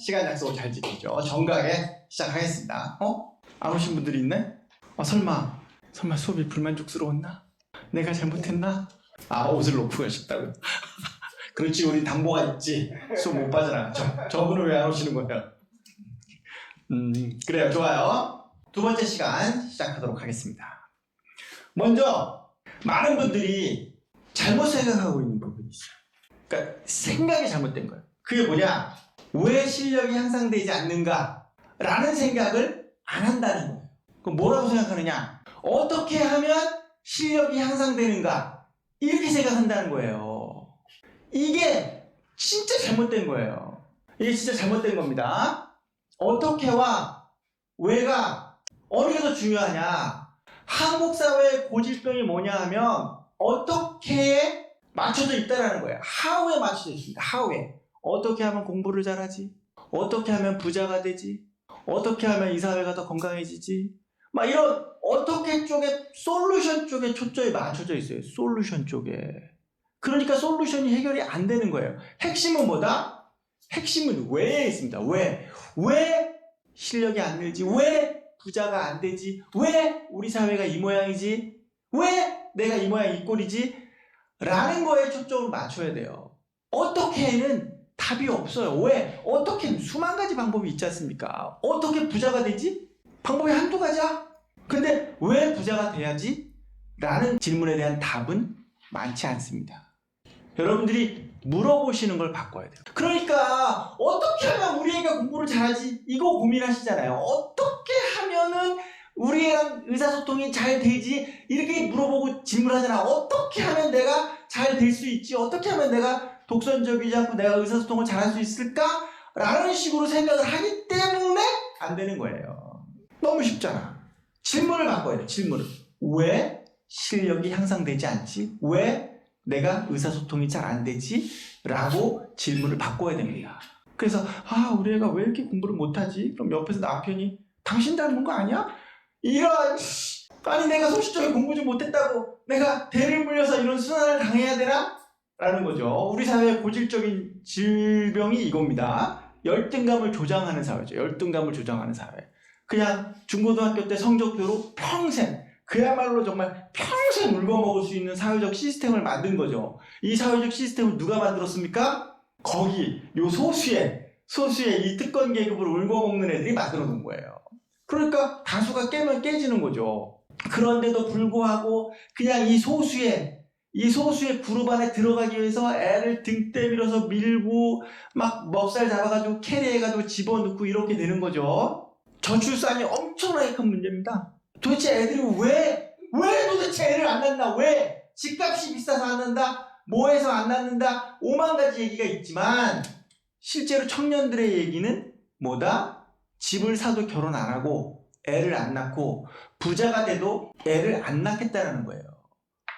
시간 약속을 잘 지키죠. 정각에 시작하겠습니다. 안 오신 분들이 있네? 설마 수업이 불만족스러웠나? 내가 잘못했나? 옷을 놓고 가셨다고요? 그렇지, 우리 담보가 있지. 수업 못 빠져나가죠. 저분은 왜 안 오시는 거예요? 그래요, 좋아요. 두 번째 시간 시작하도록 하겠습니다. 먼저 많은 분들이 잘못 생각하고 있는 부분이 있어요. 그러니까 생각이 잘못된 거예요. 그게 뭐냐? 왜 실력이 향상되지 않는가? 라는 생각을 안 한다는 거예요. 그럼 뭐라고 생각하느냐? 어떻게 하면 실력이 향상되는가? 이렇게 생각한다는 거예요. 이게 진짜 잘못된 거예요. 이게 진짜 잘못된 겁니다. 어떻게와 왜가 어느 게 더 중요하냐? 한국 사회의 고질병이 뭐냐 하면 어떻게에 맞춰져 있다는 거예요. how에 맞춰져 있습니다. how에. 어떻게 하면 공부를 잘하지? 어떻게 하면 부자가 되지? 어떻게 하면 이 사회가 더 건강해지지? 막 이런 어떻게 쪽에, 솔루션 쪽에 초점이 맞춰져 있어요. 솔루션 쪽에. 그러니까 솔루션이 해결이 안 되는 거예요. 핵심은 뭐다? 핵심은 왜에 있습니다. 왜 실력이 안 늘지? 왜 부자가 안 되지? 왜 우리 사회가 이 모양이지? 왜 내가 이 모양 이 꼴이지? 라는 거에 초점을 맞춰야 돼요. 어떻게는 답이 없어요. 왜? 어떻게는 수만 가지 방법이 있지 않습니까? 어떻게 부자가 되지? 방법이 한두 가지야? 근데 왜 부자가 돼야지? 라는 질문에 대한 답은 많지 않습니다. 여러분들이 물어보시는 걸 바꿔야 돼요. 그러니까 어떻게 하면 우리 애가 공부를 잘하지? 이거 고민하시잖아요. 어떻게 하면은 우리 애랑 의사소통이 잘 되지? 이렇게 물어보고 질문하잖아. 어떻게 하면 내가 잘 될 수 있지? 어떻게 하면 내가 독선적이지 않고 내가 의사소통을 잘할 수 있을까? 라는 식으로 생각을 하기 때문에 안 되는 거예요. 너무 쉽잖아. 질문을 바꿔야 돼. 질문을. 왜 실력이 향상되지 않지? 왜 내가 의사소통이 잘 안 되지? 라고 질문을 바꿔야 됩니다. 그래서 우리 애가 왜 이렇게 공부를 못하지? 그럼 옆에서 남편이 당신 닮은 거 아니야? 이런, 아니 내가 소시적에 공부 좀 못했다고 내가 대를 물려서 이런 순환을 당해야 되나? 라는 거죠. 우리 사회의 고질적인 질병이 이겁니다. 열등감을 조장하는 사회죠. 열등감을 조장하는 사회. 그냥 중고등학교 때 성적표로 평생, 그야말로 정말 평생 울거먹을 수 있는 사회적 시스템을 만든 거죠. 이 사회적 시스템을 누가 만들었습니까? 거기 요 소수의 이 특권 계급을 울거먹는 애들이 만들어 놓은 거예요. 그러니까 다수가 깨면 깨지는 거죠. 그런데도 불구하고 그냥 이 소수의 그룹 안에 들어가기 위해서 애를 등 때밀어서 밀고 막 멱살 잡아가지고 캐리해가지고 집어넣고 이렇게 되는 거죠. 저출산이 엄청나게 큰 문제입니다. 도대체 애들이 왜 도대체 애를 안 낳나? 왜? 집값이 비싸서 안 낳는다? 뭐해서 안 낳는다? 5만 가지 얘기가 있지만 실제로 청년들의 얘기는 뭐다? 집을 사도 결혼 안 하고 애를 안 낳고 부자가 돼도 애를 안 낳겠다는 거예요.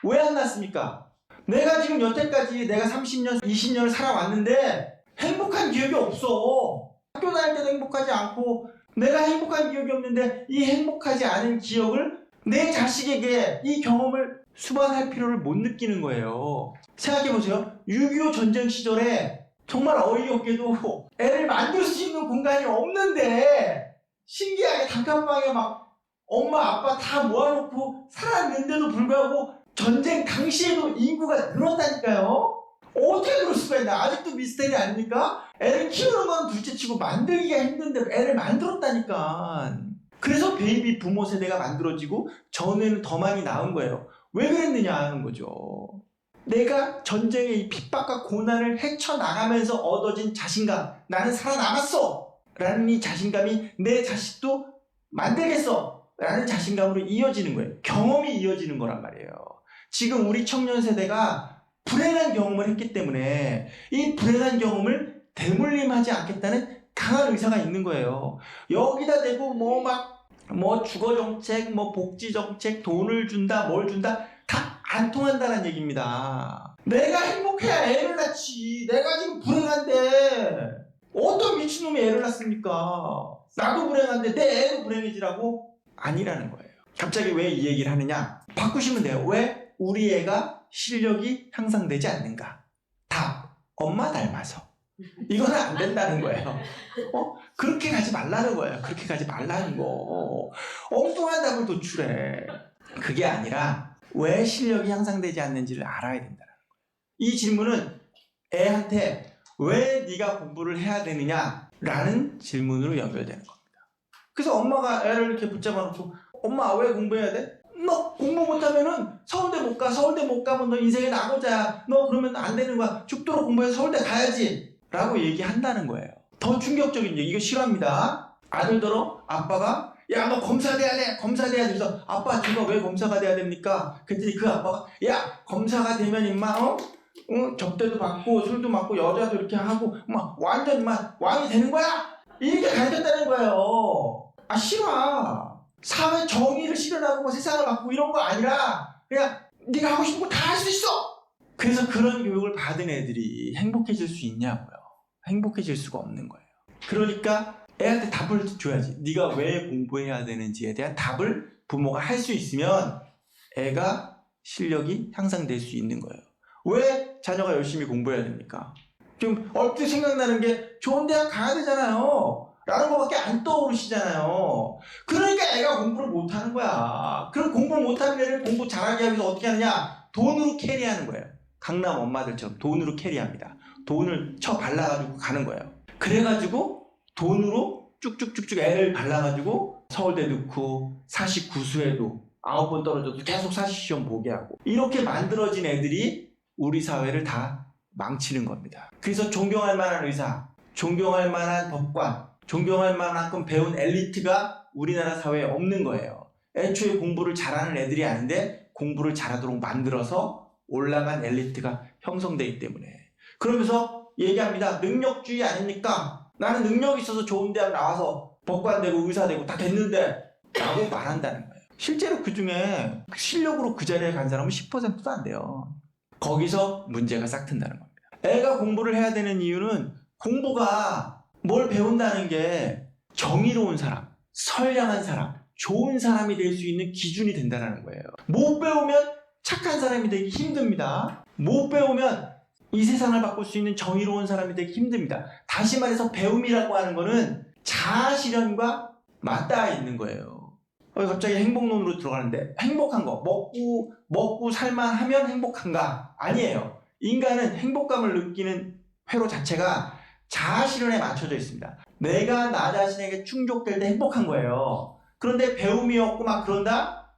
왜 안 낳습니까? 내가 지금 여태까지 내가 30년, 20년을 살아왔는데 행복한 기억이 없어. 학교 다닐 때도 행복하지 않고 내가 행복한 기억이 없는데 이 행복하지 않은 기억을 내 자식에게 이 경험을 수반할 필요를 못 느끼는 거예요. 생각해보세요. 6.25 전쟁 시절에 정말 어이없게도 애를 만들 수 있는 공간이 없는데 신기하게 단칸방에 막 엄마 아빠 다 모아놓고 살았는데도 불구하고 전쟁 당시에도 인구가 늘었다니까요. 어떻게 그럴 수가 있나? 아직도 미스테리 아닙니까? 애를 키우는 건 둘째치고 만들기가 힘든데 애를 만들었다니까. 그래서 베이비 부모 세대가 만들어지고 전에는 더 많이 낳은 거예요. 왜 그랬느냐 하는 거죠. 내가 전쟁의 이 핍박과 고난을 헤쳐나가면서 얻어진 자신감, 나는 살아남았어 라는 이 자신감이 내 자식도 만들겠어 라는 자신감으로 이어지는 거예요. 경험이 이어지는 거란 말이에요. 지금 우리 청년 세대가 불행한 경험을 했기 때문에 이 불행한 경험을 대물림하지 않겠다는 강한 의사가 있는 거예요. 여기다 대고 주거정책, 복지정책, 돈을 준다, 뭘 준다, 다 안 통한다는 얘기입니다. 내가 행복해야 애를 낳지. 내가 지금 불행한데 어떤 미친놈이 애를 낳습니까? 나도 불행한데 내 애도 불행해지라고? 아니라는 거예요. 갑자기 왜 이 얘기를 하느냐? 바꾸시면 돼요. 왜 우리 애가 실력이 향상되지 않는가? 답, 엄마 닮아서. 이거는 안 된다는 거예요. 그렇게 가지 말라는 거예요. 그렇게 가지 말라는 거. 엉뚱한 답을 도출해. 그게 아니라 왜 실력이 향상되지 않는지를 알아야 된다는 거예요. 이 질문은 애한테 왜 네가 공부를 해야 되느냐라는 질문으로 연결되는 겁니다. 그래서 엄마가 애를 이렇게 붙잡아 놓고 엄마 왜 공부해야 돼? 너 공부 못하면은 서울대 못 가. 서울대 못 가면 너 인생의 낙오자야. 너 그러면 안 되는 거야. 죽도록 공부해서 서울대 가야지. 라고 얘기한다는 거예요. 더 충격적인 얘기, 이거 싫어합니다. 아들더러 아빠가 야 너 검사 돼야 돼. 검사 돼야 돼. 그래서 아빠 제가 왜 검사가 돼야 됩니까? 그랬더니 그 아빠가 야 검사가 되면 임마 접대도 받고 술도 받고 여자도 이렇게 하고 막 완전 막 왕이 되는 거야. 이렇게 가르쳤다는 거예요. 아 싫어. 사회 정의를 실현하고 뭐 세상을 바꾸고 이런 거 아니라 그냥 네가 하고 싶은 거 다 할 수 있어. 그래서 그런 교육을 받은 애들이 행복해질 수 있냐고요. 행복해질 수가 없는 거예요. 그러니까 애한테 답을 줘야지. 네가 왜 공부해야 되는지에 대한 답을 부모가 할 수 있으면 애가 실력이 향상될 수 있는 거예요. 왜 자녀가 열심히 공부해야 됩니까? 좀 얼핏 생각나는 게 좋은 대학 가야 되잖아요. 라는 거밖에 안 떠오르시잖아요. 그러니까 애가 공부를 못하는 거야. 그럼 공부를 못하는 애를 공부 잘하게 하기 위해서 어떻게 하느냐? 돈으로 캐리하는 거예요. 강남 엄마들처럼 돈으로 캐리합니다. 돈을 쳐 발라가지고 가는 거예요. 그래가지고 돈으로 쭉쭉쭉쭉 애를 발라가지고 서울대 넣고 49수에도 9번 떨어져도 계속 사시시험 보게 하고 이렇게 만들어진 애들이 우리 사회를 다 망치는 겁니다. 그래서 존경할 만한 의사, 존경할 만한 법관, 존경할 만큼 배운 엘리트가 우리나라 사회에 없는 거예요. 애초에 공부를 잘하는 애들이 아닌데 공부를 잘하도록 만들어서 올라간 엘리트가 형성되기 때문에. 그러면서 얘기합니다. 능력주의 아닙니까? 나는 능력이 있어서 좋은 대학 나와서 법관 되고 의사 되고 다 됐는데 라고 말한다는 거예요. 실제로 그 중에 실력으로 그 자리에 간 사람은 10%도 안 돼요. 거기서 문제가 싹 튼다는 겁니다. 애가 공부를 해야 되는 이유는 공부가 뭘 배운다는 게 정의로운 사람, 선량한 사람, 좋은 사람이 될 수 있는 기준이 된다는 거예요. 못 배우면 착한 사람이 되기 힘듭니다. 못 배우면 이 세상을 바꿀 수 있는 정의로운 사람이 되기 힘듭니다. 다시 말해서 배움이라고 하는 거는 자아 실현과 맞닿아 있는 거예요. 갑자기 행복론으로 들어가는데 행복한 거, 먹고 살만 하면 행복한가? 아니에요. 인간은 행복감을 느끼는 회로 자체가 자아 실현에 맞춰져 있습니다. 내가 나 자신에게 충족될 때 행복한 거예요. 그런데 배움이 없고 막 그런다?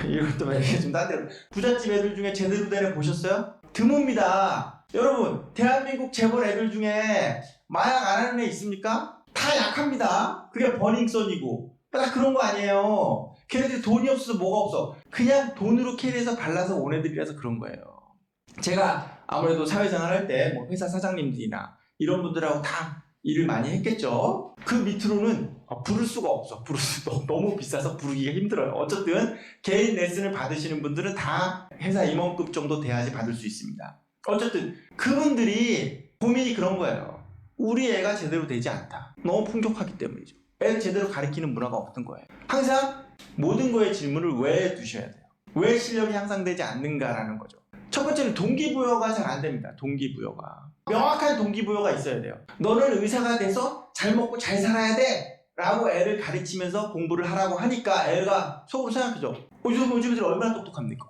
이것도 얘기 좀 딴 데로. 부잣집 애들 중에 제대로 된 애 보셨어요? 드뭅니다. 여러분, 대한민국 재벌 애들 중에 마약 안 하는 애 있습니까? 다 약합니다. 그게 버닝썬이고. 다 그런 거 아니에요. 걔네들이 돈이 없어서 뭐가 없어. 그냥 돈으로 캐리해서 발라서 온 애들이라서 그런 거예요. 제가 아무래도 사회생활 할 때 뭐 회사 사장님들이나 이런 분들하고 다 일을 많이 했겠죠. 그 밑으로는 부를 수가 없어. 부를 수도 너무 비싸서 부르기가 힘들어요. 어쨌든 개인 레슨을 받으시는 분들은 다 회사 임원급 정도 돼야지 받을 수 있습니다. 어쨌든 그분들이 고민이 그런 거예요. 우리 애가 제대로 되지 않다. 너무 풍족하기 때문이죠. 애를 제대로 가르치는 문화가 없는 거예요. 항상 모든 거에 질문을 왜 두셔야 돼요. 왜 실력이 향상되지 않는가라는 거죠. 첫 번째는 동기부여가 잘 안 됩니다. 동기부여가. 명확한 동기부여가 있어야 돼요. 너는 의사가 돼서 잘 먹고 잘 살아야 돼 라고 애를 가르치면서 공부를 하라고 하니까 애가 속으로 생각하죠. 요즘 애들 얼마나 똑똑합니까?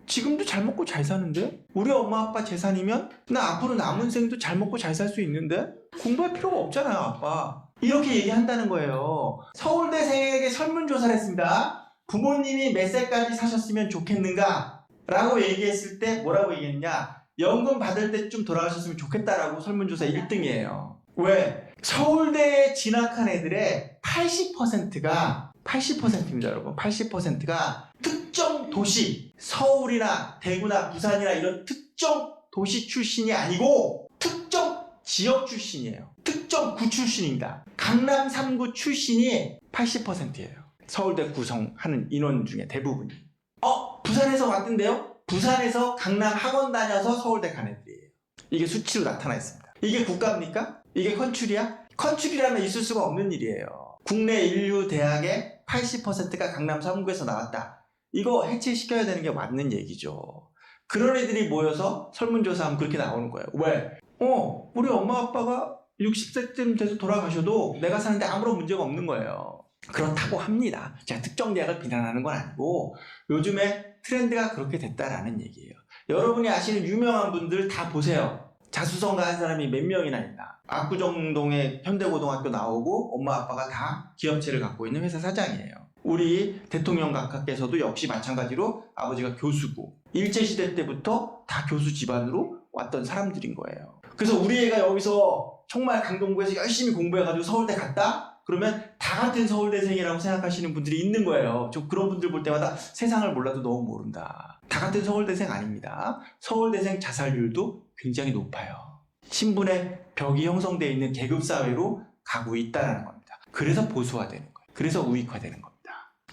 지금도 잘 먹고 잘 사는데? 우리 엄마 아빠 재산이면 나 앞으로 남은 생도 잘 먹고 잘 살 수 있는데? 공부할 필요가 없잖아요, 아빠. 이렇게 얘기한다는 거예요. 서울대생에게 설문조사를 했습니다. 부모님이 몇 살까지 사셨으면 좋겠는가? 라고 얘기했을 때 뭐라고 얘기했냐? 연금 받을 때쯤 돌아가셨으면 좋겠다라고 설문조사 1등이에요. 왜? 서울대에 진학한 애들의 80%입니다, 여러분. 80%가 특정 도시, 서울이나 대구나 부산이나 이런 특정 도시 출신이 아니고 특정 지역 출신이에요. 특정 구 출신입니다. 강남 3구 출신이 80%예요. 서울대 구성하는 인원 중에 대부분이. 부산에서 왔던데요? 부산에서 강남 학원 다녀서 서울대 간 애들이에요. 이게 수치로 나타나 있습니다. 이게 국가입니까? 이게 컨츄리야? 컨츄리라면 있을 수가 없는 일이에요. 국내 인류 대학의 80%가 강남 3구에서 나왔다. 이거 해체시켜야 되는 게 맞는 얘기죠. 그런 애들이 모여서 설문조사하면 그렇게 나오는 거예요. 왜? 우리 엄마 아빠가 60세쯤 돼서 돌아가셔도 내가 사는데 아무런 문제가 없는 거예요. 그렇다고 합니다. 제가 특정 대학을 비난하는 건 아니고 요즘에 트렌드가 그렇게 됐다라는 얘기예요. 여러분이 아시는 유명한 분들 다 보세요. 자수성가 한 사람이 몇 명이나 있나. 압구정동에 현대고등학교 나오고 엄마 아빠가 다 기업체를 갖고 있는 회사 사장이에요. 우리 대통령 각하께서도 역시 마찬가지로 아버지가 교수고 일제시대 때부터 다 교수 집안으로 왔던 사람들인 거예요. 그래서 우리 애가 여기서 정말 강동구에서 열심히 공부해가지고 서울대 갔다? 그러면 다 같은 서울대생이라고 생각하시는 분들이 있는 거예요. 저 그런 분들 볼 때마다 세상을 몰라도 너무 모른다. 다 같은 서울대생 아닙니다. 서울대생 자살률도 굉장히 높아요. 신분의 벽이 형성되어 있는 계급사회로 가고 있다는 겁니다. 그래서 보수화되는 거예요. 그래서 우익화되는 겁니다.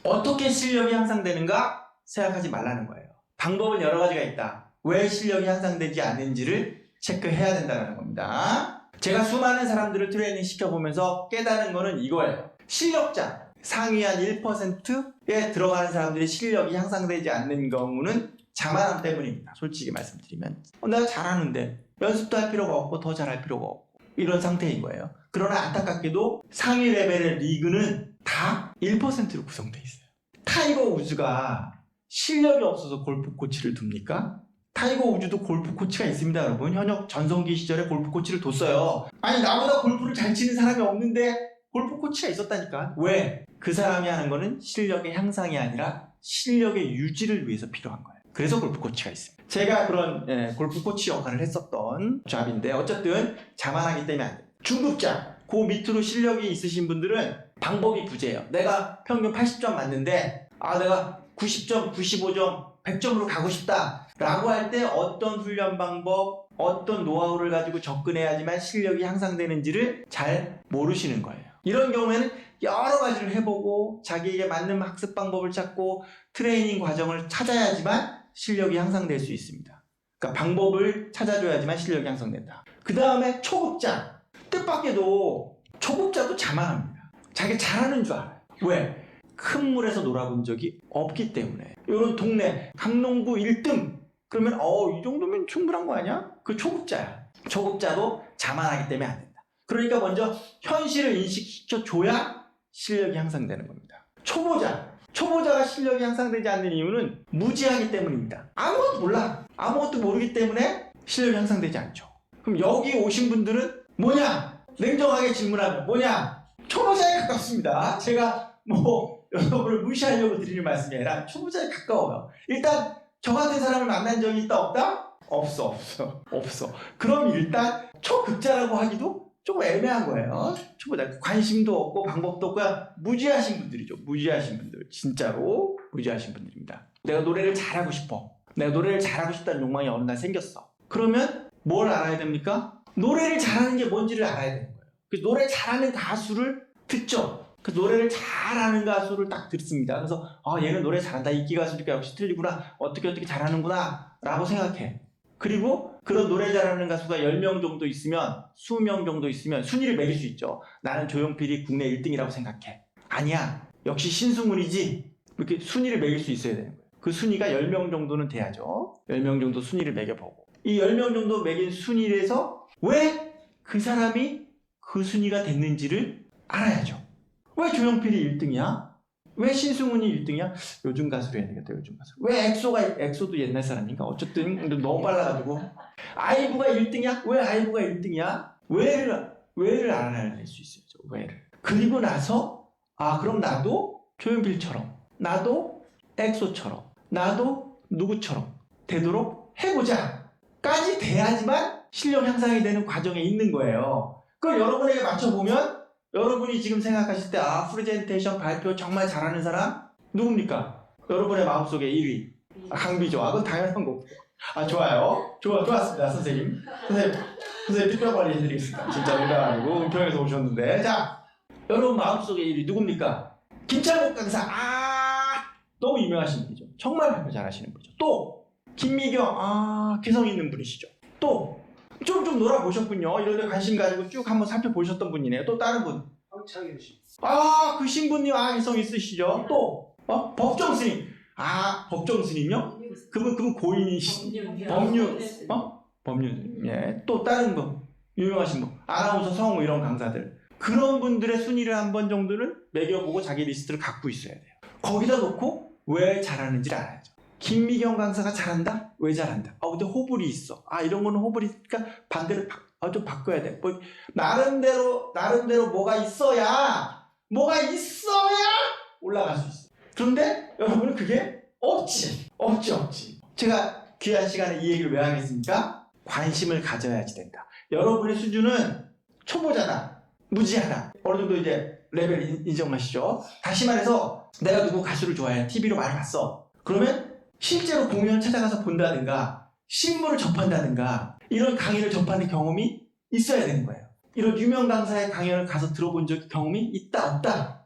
어떻게 실력이 향상되는가 생각하지 말라는 거예요. 방법은 여러 가지가 있다. 왜 실력이 향상되지 않는지를 체크해야 된다는 겁니다. 제가 수많은 사람들을 트레이닝 시켜보면서 깨달은 거는 이거예요. 실력자, 상위 한 1%에 들어가는 사람들의 실력이 향상되지 않는 경우는 자만함 때문입니다. 솔직히 말씀드리면. 내가 잘하는데 연습도 할 필요가 없고 더 잘할 필요가 없고 이런 상태인 거예요. 그러나 안타깝게도 상위 레벨의 리그는 다 1%로 구성되어 있어요. 타이거 우즈가 실력이 없어서 골프 코치를 둡니까? 타이거 우즈도 골프 코치가 있습니다, 여러분. 현역 전성기 시절에 골프 코치를 뒀어요. 아니, 나보다 골프를 잘 치는 사람이 없는데 골프 코치가 있었다니까. 왜? 그 사람이 하는 거는 실력의 향상이 아니라 실력의 유지를 위해서 필요한 거예요. 그래서 골프 코치가 있습니다. 제가 그런 골프 코치 역할을 했었던 잡인데 어쨌든 자만하기 때문에 안 돼요. 중급자, 그 밑으로 실력이 있으신 분들은 방법이 부재예요. 내가 평균 80점 맞는데 내가 90점, 95점, 100점으로 가고 싶다 라고 할 때 어떤 훈련 방법, 어떤 노하우를 가지고 접근해야지만 실력이 향상되는지를 잘 모르시는 거예요. 이런 경우에는 여러 가지를 해보고 자기에게 맞는 학습 방법을 찾고 트레이닝 과정을 찾아야지만 실력이 향상될 수 있습니다. 그러니까 방법을 찾아줘야지만 실력이 향상된다. 그 다음에 초급자. 뜻밖에도 초급자도 자만합니다. 자기 잘하는 줄 알아요. 왜? 큰 물에서 놀아본 적이 없기 때문에. 이런 동네 강농구 1등 그러면 이 정도면 충분한 거 아니야? 그 초급자야. 초급자도 자만하기 때문에 안 된다. 그러니까 먼저 현실을 인식시켜줘야 실력이 향상되는 겁니다. 초보자가 실력이 향상되지 않는 이유는 무지하기 때문입니다. 아무것도 몰라. 아무것도 모르기 때문에 실력이 향상되지 않죠. 그럼 여기 오신 분들은 뭐냐? 냉정하게 질문하면 뭐냐? 초보자에 가깝습니다. 제가 여러분을 무시하려고 드리는 말씀이 아니라 초보자에 가까워요. 일단 저 같은 사람을 만난 적이 있다 없다? 없어. 그럼 일단 초급자라고 하기도 조금 애매한 거예요. 초보자 관심도 없고 방법도 없고 무지하신 분들이죠. 무지하신 분들. 진짜로 무지하신 분들입니다. 내가 노래를 잘하고 싶어. 내가 노래를 잘하고 싶다는 욕망이 어느 날 생겼어. 그러면 뭘 알아야 됩니까? 노래를 잘하는 게 뭔지를 알아야 되는 거예요. 그래서 노래 잘하는 가수를 듣죠. 그 노래를 잘하는 가수를 딱 듣습니다. 그래서 얘는 노래 잘한다. 인기 가수니까 역시 틀리구나. 어떻게 잘하는구나 라고 생각해. 그리고 그런 노래 잘하는 가수가 10명 정도 있으면 수명 정도 있으면 순위를 매길 수 있죠. 나는 조용필이 국내 1등이라고 생각해. 아니야. 역시 신승훈이지. 이렇게 순위를 매길 수 있어야 되는 거예요. 그 순위가 10명 정도는 돼야죠. 10명 정도 순위를 매겨보고. 이 10명 정도 매긴 순위에서 왜 그 사람이 그 순위가 됐는지를 알아야죠. 왜 조용필이 1등이야? 왜 신승훈이 1등이야? 요즘 가수로 해야 되겠다. 요즘 가수. 왜 엑소도 옛날 사람인가? 어쨌든 너무 빨라가지고 아이브가 1등이야? 왜 아이브가 1등이야? 왜를 알아낼 수 있어요. 왜를. 그리고 나서 그럼 나도 조용필처럼 나도 엑소처럼 나도 누구처럼 되도록 해보자 까지 돼야지만 실력 향상이 되는 과정에 있는 거예요. 그걸 여러분에게 맞춰보면 여러분이 지금 생각하실 때 프레젠테이션 발표 정말 잘하는 사람 누굽니까? 여러분의 마음속에 1위 강비죠. 그건 당연한 거고. 좋아요. 좋았습니다. 선생님 특별 관리 해드리겠습니다. 진짜 농담 아니고 은평에서 오셨는데 자 여러분 마음속에 1위 누굽니까? 김창국 강사. 너무 유명하신 분이죠. 정말 발표 잘하시는 분이죠. 또 김미경. 개성 있는 분이시죠. 또 좀 놀아보셨군요. 이런 데 관심 가지고 쭉 한번 살펴보셨던 분이네요. 또 다른 분. 황창현 씨. 그 신부님 개성 있으시죠. 또 법정 스님. 법정 스님요? 그분 고인이시. 법륜. 법률, 예, 또 다른 거 유명하신 분, 아나운서 성우 이런 강사들, 그런 분들의 순위를 한 번 정도는 매겨보고 자기 리스트를 갖고 있어야 돼요. 거기다 놓고 왜 잘하는지를 알아야죠. 김미경 강사가 잘한다? 왜 잘한다? 근데 호불이 있어. 이런 거는 호불이니까 반대로 좀 바꿔야 돼. 뭐, 나름대로 뭐가 있어야 올라갈 수 있어. 그런데 여러분은 그게 없지. 제가 귀한 시간에 이 얘기를 왜 하겠습니까? 관심을 가져야지 된다. 여러분의 수준은 초보자다, 무지하다, 어느 정도 이제 레벨 인정하시죠? 다시 말해서 내가 누구 가수를 좋아해, TV로 많이 봤어. 그러면 실제로 공연을 찾아가서 본다든가 신문을 접한다든가 이런 강의를 접하는 경험이 있어야 되는 거예요. 이런 유명 강사의 강연을 가서 들어본 경험이 있다, 없다?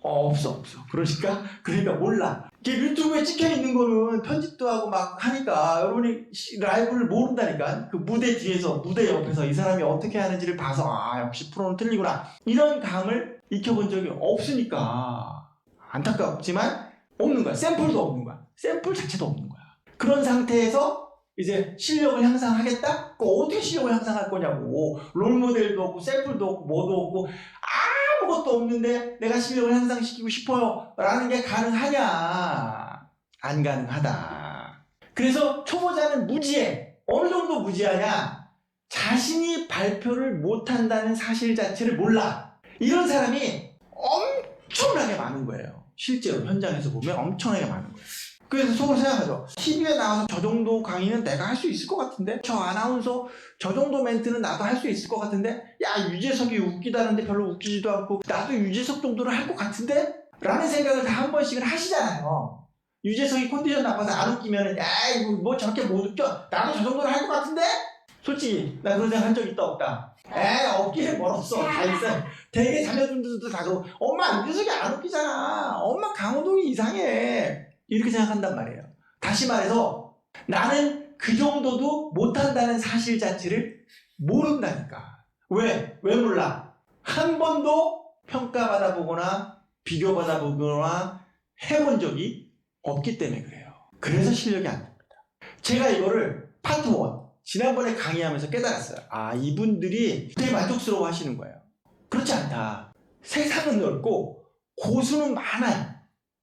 없어. 그러니까 몰라. 이게 유튜브에 찍혀있는 거는 편집도 하고 막 하니까 여러분이 라이브를 모른다니까. 그 무대 뒤에서, 무대 옆에서 이 사람이 어떻게 하는지를 봐서 역시 프로는 틀리구나, 이런 감을 익혀본 적이 없으니까 안타깝지만 없는 거야. 샘플도 없는 거야. 샘플 자체도 없는 거야. 그런 상태에서 이제 실력을 향상하겠다? 어떻게 실력을 향상할 거냐고. 롤모델도 없고 샘플도 없고 뭐도 없고 아무것도 없는데 내가 실력을 향상시키고 싶어요 라는 게 가능하냐? 안 가능하다. 그래서 초보자는 무지해. 어느 정도 무지하냐? 자신이 발표를 못한다는 사실 자체를 몰라. 이런 사람이 엄청나게 많은 거예요. 실제로 현장에서 보면 엄청나게 많은 거예요. 그래서 속으로 생각하죠. TV에 나와서 저 정도 강의는 내가 할 수 있을 것 같은데, 저 아나운서 저 정도 멘트는 나도 할 수 있을 것 같은데, 유재석이 웃기다는데 별로 웃기지도 않고 나도 유재석 정도는 할 것 같은데? 라는 생각을 다 한 번씩은 하시잖아요. 유재석이 컨디션 나빠서 안 웃기면은 이거 뭐 저렇게 못 웃겨, 나도 저 정도는 할 것 같은데? 솔직히 나 그런 생각 한 적 있다, 없다? 없기는 멀었어. 다 있어요. 되게 자녀분들도 다 그러고, 엄마 유재석이 안 웃기잖아, 엄마 강호동이 이상해, 이렇게 생각한단 말이에요. 다시 말해서 나는 그 정도도 못한다는 사실 자체를 모른다니까. 왜 몰라? 한 번도 평가받아 보거나 비교받아 보거나 해본 적이 없기 때문에 그래요. 그래서 실력이 안 됩니다. 제가 이거를 파트 1 지난번에 강의하면서 깨달았어요. 이분들이 되게 만족스러워 하시는 거예요. 그렇지 않다. 세상은 넓고 고수는 많아요.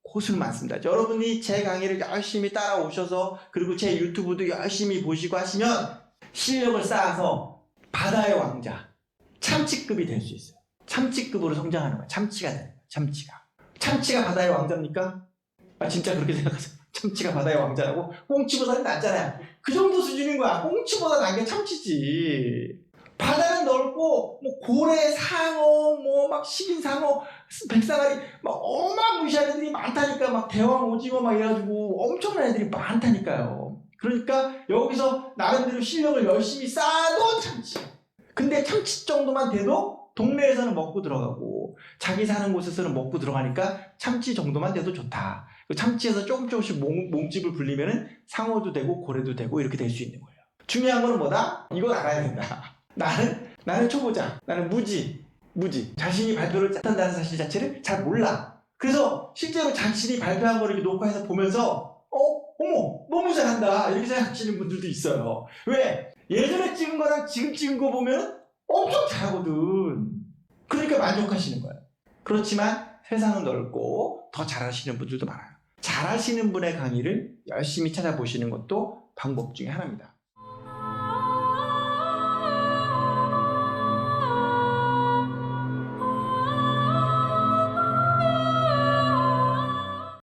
고수는 많습니다. 여러분이 제 강의를 열심히 따라오셔서, 그리고 제 유튜브도 열심히 보시고 하시면 실력을 쌓아서 바다의 왕자, 참치급이 될 수 있어요. 참치급으로 성장하는 거예요. 참치가 되는 거예요. 참치가 바다의 왕자입니까? 진짜 그렇게 생각하세요? 참치가 바다의 왕자라고? 꽁치보다는 낫잖아요. 그 정도 수준인 거야. 꽁치보다 난 게 참치지. 바다는 넓고 고래, 상어, 식인상어, 백상아리 어마무시한 애들이 많다니까. 대왕 오징어 이래가지고 엄청난 애들이 많다니까요. 그러니까 여기서 나름대로 실력을 열심히 쌓아도 참치. 근데 참치 정도만 돼도 동네에서는 먹고 들어가고 자기 사는 곳에서는 먹고 들어가니까 참치 정도만 돼도 좋다. 참치에서 조금씩 몸집을 불리면은 상어도 되고 고래도 되고 이렇게 될 수 있는 거예요. 중요한 거는 뭐다? 이걸 알아야 된다. 나는 초보자, 나는 무지. 자신이 발표를 못한다는 사실 자체를 잘 몰라. 그래서 실제로 자신이 발표한 거를 이렇게 녹화해서 보면서 어머 너무 잘한다 이렇게 생각하시는 분들도 있어요. 왜? 예전에 찍은 거랑 지금 찍은 거 보면 엄청 잘하거든. 그러니까 만족하시는 거예요. 그렇지만 세상은 넓고 더 잘하시는 분들도 많아요. 잘하시는 분의 강의를 열심히 찾아보시는 것도 방법 중에 하나입니다.